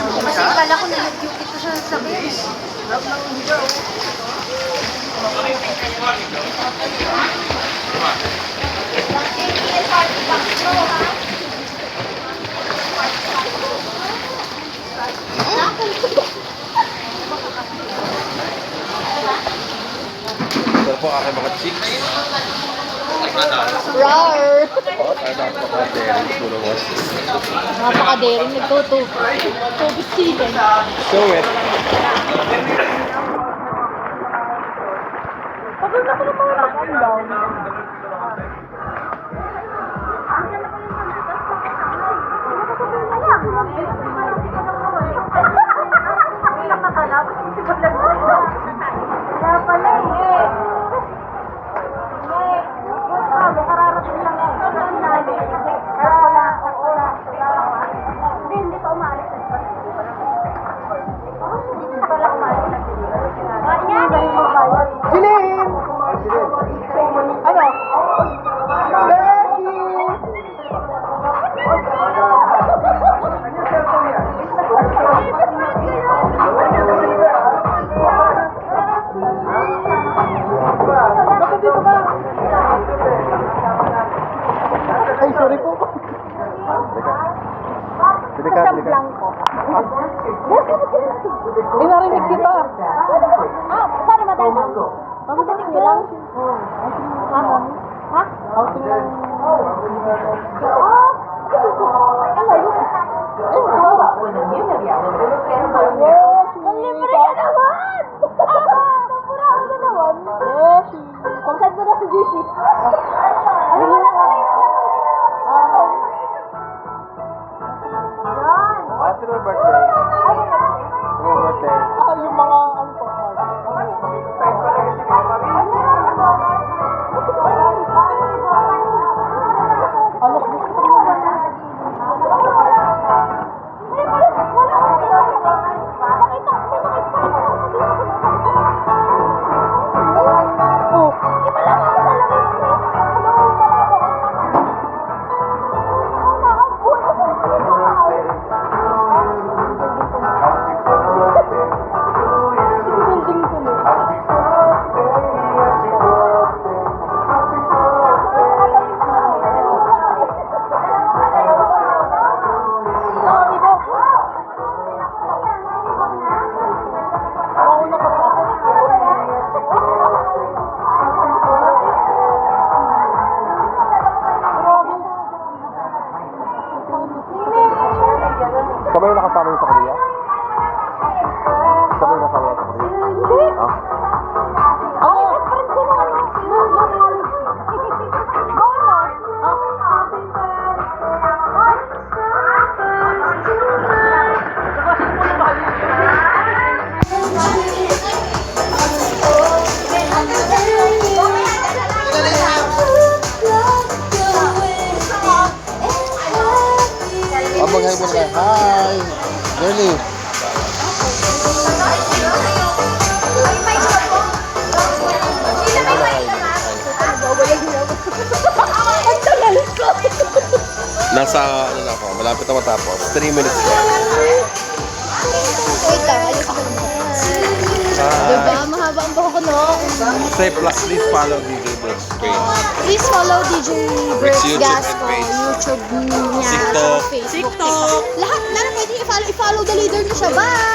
Kasi kala ko na-YouTube ito sa sabi. Ito po aking mga chicks. Rar! Oh, napaka-daring puro was. Napaka-daring nagtutubig sila. Show it. Pagod na ko ng mga nakandang. Kaya pala eh. Kararating lang yan. Kaya wala. Hindi pa umalis. Hindi pala umalis. Jilin! Ano? Beshi! Bakit dito ka? Ay, sorry po. Pwede ka. Blanco. Ay, narinig kita. Paano matanda? Madating nyo lang? Ha? Ha? Outing lang. Ang libre ka naman! Napurahan ka naman! Beshi! Kung saan mo na si GC? Ano mo na kami? Yan! Happy birthday. Happy birthday. Ah, yung mga ano to, ano gusto mo? Oh, building ko na. Mauna ka pa. Sabay na nakasama yung sa Korea? Sabay na nakasama yung sa Korea? Hindi! Ha? Ay, best friend ko na ano? Mag-hi muna kayo. Hi! Girlie! Nasa, ano na ako, malapit na matapos. 3 minutes na. Wait lang, ayos ko lang. Diba? Mahaba ang buhok ko, no? Say, please follow DJ Brooks page. Please follow DJ Brooks Brooks YouTube and Gasco, page. YouTube niya, TikTok. Facebook, TikTok. Lahat na pwede i-follow the leader niya siya. Bye!